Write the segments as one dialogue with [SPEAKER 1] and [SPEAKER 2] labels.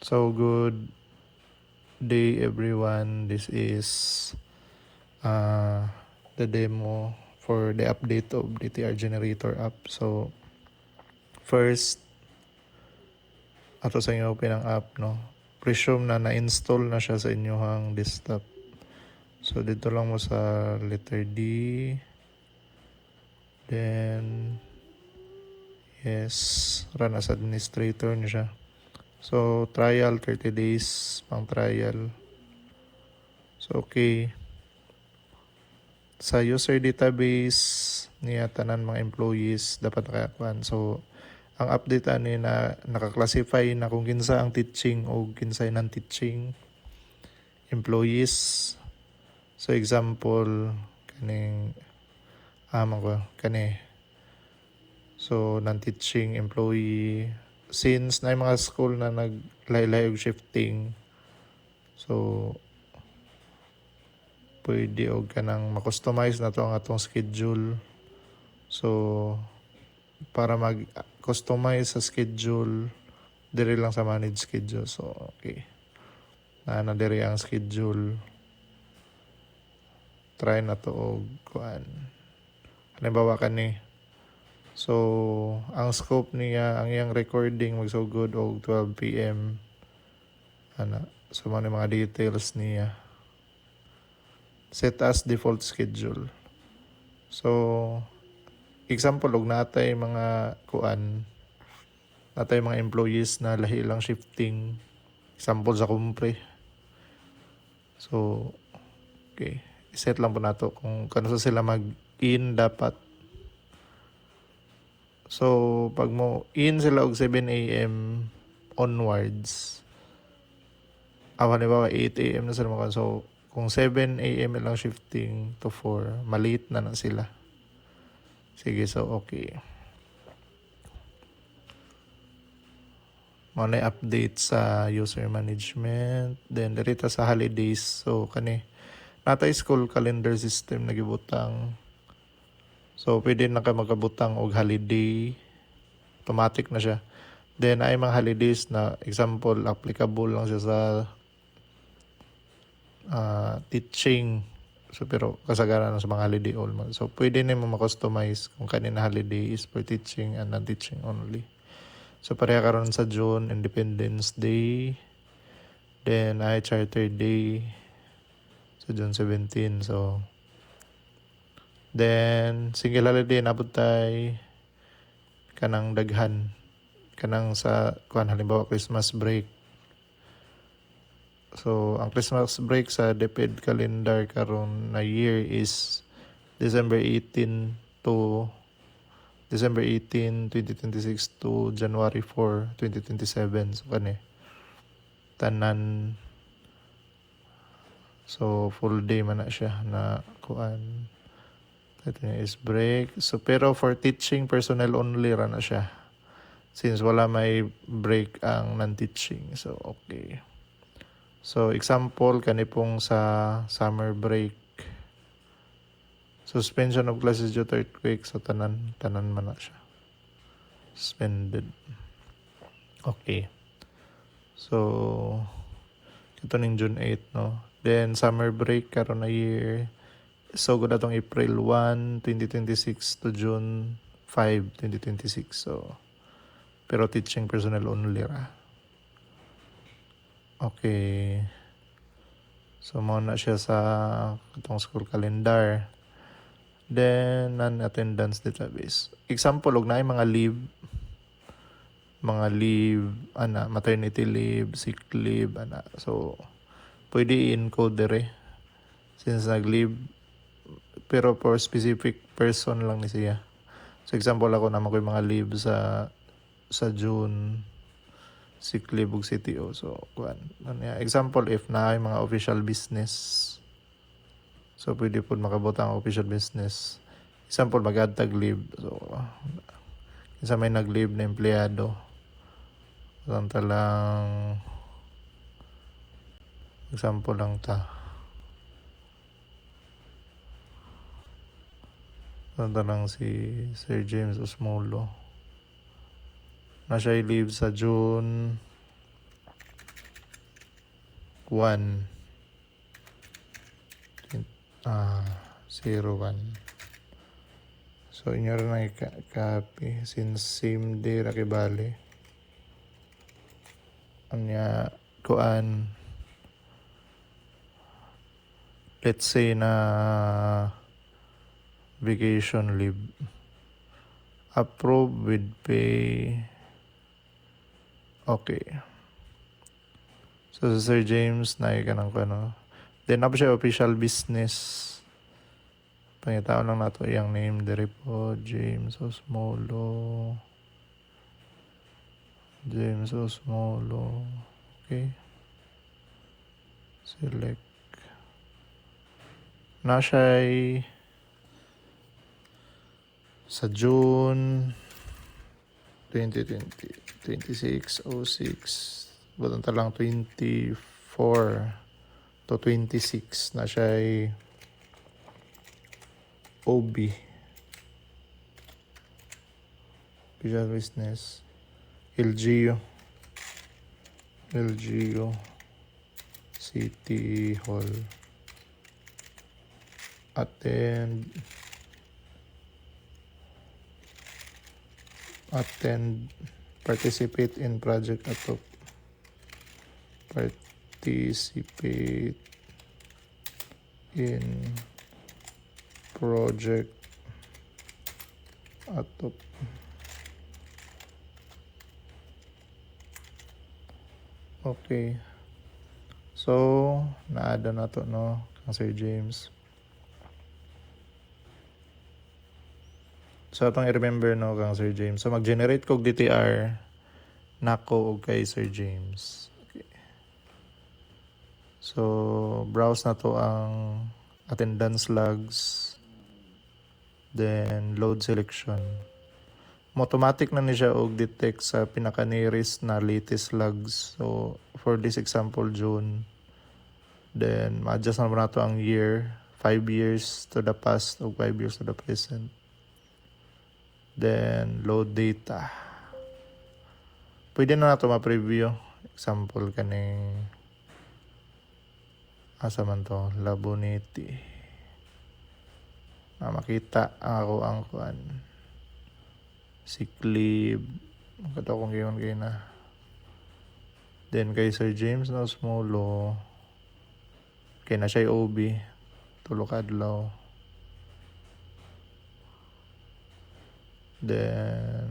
[SPEAKER 1] So good day everyone. This is uh, the demo for the update of DTR generator app. So first, ato sa inyo open ang app, no? Presume na na-install na siya sa inyong desktop. So dito lang mo sa letter D. Then yes, run as administrator niya siya. So trial 30 days pang trial. So okay. Sa user database niya tanan mga employees dapat nakakuan. So ang update ani na naka-classify na kung kinsa ang teaching o kinsa non teaching employees. So example kaning amang ko kani. So non teaching employee since na mga school na naglaylay og shifting. So pwede og kanang ma-customize na to ang atong schedule. So para mag-customize sa schedule diri lang sa manage schedule. So okay, na diri ang schedule. Try na to og kuan. Halimbawa kani, so ang scope niya, ang iyang recording magsugod og 12 PM ana. So mga details niya set as default schedule. So example og natay mga kuan, natay mga employees na lahi lang shifting. Example sa kumpre. So okay, set lang po nato kung kano sila mag-in dapat. So pag mo in sila og 7 AM onwards, halimbawa 8 AM na sila mga, so kung 7 AM lang shifting to 4, maliit na sila. Sige, so okay. Muna update sa user management. Then, dito sa holidays. So, natay school calendar system na gibutang. So, pwede na ka magkabutang og holiday. Automatic na siya. Then, ay mga holidays na, example, applicable lang siya sa teaching. So, pero kasagaran sa mga holiday all month. So, pwede na mo ma-customize kung kanina holiday is for teaching and non-teaching only. So, pareha karon sa June, Independence Day. Then, ay Charter Day. So, June 17. So, then, single holiday, nabot tayo kanang daghan. Kanang sa, halimbawa, Christmas break. So, ang Christmas break sa DepEd calendar karon na year is December 18 to December 18, 2026 to January 4, 2027. So, tanan. So, full day man na siya na kuan. Ito niya is break. So, pero for teaching personnel only ra na siya. Since wala may break ang non-teaching. So, okay. So, example, kanipong sa summer break. Suspension of classes due to earthquake. So, tanan man na siya. Suspended. Okay. So, ito ning June 8, no? Then, summer break karon na year. So, good atong April 1, 2026 to June 5, 2026. So, pero teaching personnel only ra. Okay. So, muna siya sa itong school calendar. Then, non-attendance database. Example, og na mga leave. Mga leave, maternity leave, sick leave, So, pwede i-encode dire. Since nag-leave, pero for specific person lang ni siya. So, example ako naman ko yung mga leave sa June, sick leave ug CTO. So, example, if na ay mga official business, so pwede po makabutang official business. Example, mag-add tag leave. So, isa may nag-leave na empleyado. Lang example lang ta. Lang si Sir James Osmolo. Na siya i-leave sa June 1 01. So inyo rin na copy since same day ra kay bali. Anya kuan, let's say na vacation leave approve with pay. Okay. So si Sir James na kanang ano. Then na siya official business. Pangitaon lang nato iyang name diri po, James Osmolo. James Osmolo. Okay. Select. Na siya'y sa June 2020, 2606. Butang talang 24 to 26 na siya'y OB. Visual Business. LGU. City Hall. Attend, participate in project atop. Participate in project atop. Okay. So, naada na to, no? Kang Sir James. So, itong i-remember, no, kang Sir James. So, mag-generate kog DTR nako og kay Sir James. Okay. So, browse na to ang attendance logs. Then, load selection. Automatic na ni siya og detect sa pinaka-nearest na latest logs. So, for this example, June. Then, ma-adjust na nato ang year. 5 years to the past o 5 years to the present. Then, load data. Pwede na nato ma-preview. Example kaning asa man to, Labonete. Makita ako ang kuan. Sick leave. Kato kong gayon kayo na. Then kay Sir James na Osmolo. Kay na siya OB. Tulok adlaw. Then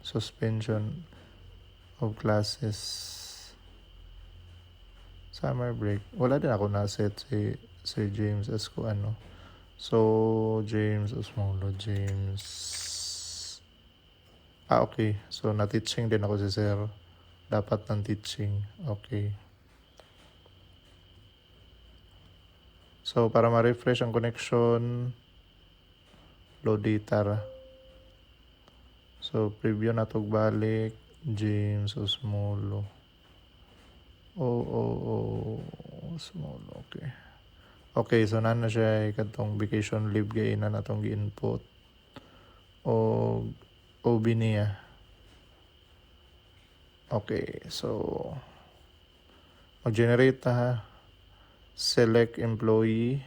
[SPEAKER 1] suspension of classes. Summer break. Wala din ako na-set si Sir James as ko ano. So, James Osmolo. Okay. So, na-teaching din ako si Sir. Dapat ng teaching. Okay. So, para ma-refresh ang connection, load data. So, preview na to balik. James Osmolo. Osmolo. Okay. Okay, so na siya katong vacation leave gay na natong gi-input. O OB niya. Okay, so mag-generate ha. Select employee.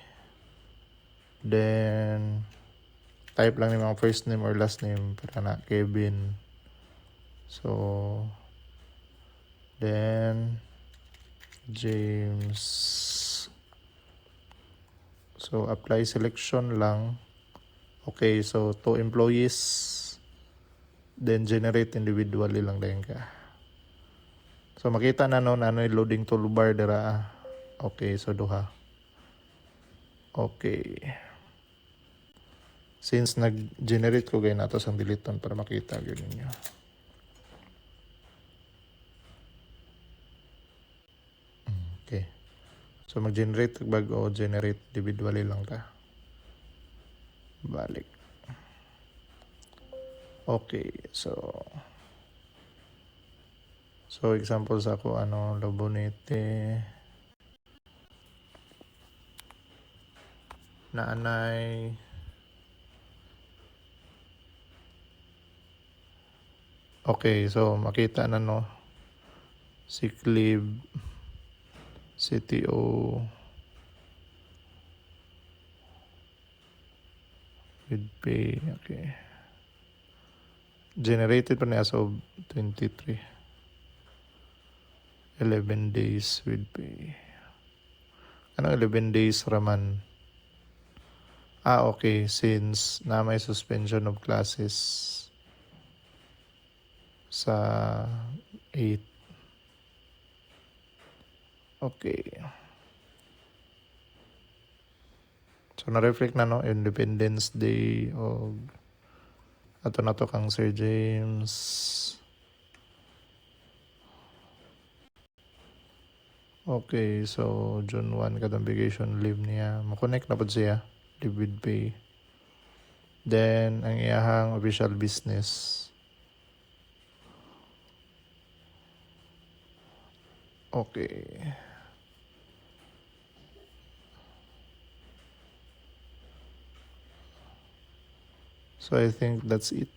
[SPEAKER 1] Then type lang ni mga first name or last name para na Kevin. So then James. So apply selection lang. Okay, so 2 employees. Then generate individually lang dayon ka. So makita na no ano yung loading toolbar dira. Okay, so duha. Okay. Since nag-generate ko gay nato sang deleton para makita gyud ninyo. Okay. So mag-generate bago generate individually lang ta. Balik. Okay, so example sa ako Labonete na anay okay, so makita na no sick leave CTO with pay. Okay. Generated pa niya as of 23. 11 days with pay. Anong 11 days raman? Okay. Since na may suspension of classes sa 8. Okay. So, na-reflect na no, Independence Day o ato na to kang Sir James. Okay, so June 1 katong vacation leave niya. Makonect na po siya. Leave with pay. Then, ang iyahang official business. Okay. So, I think that's it.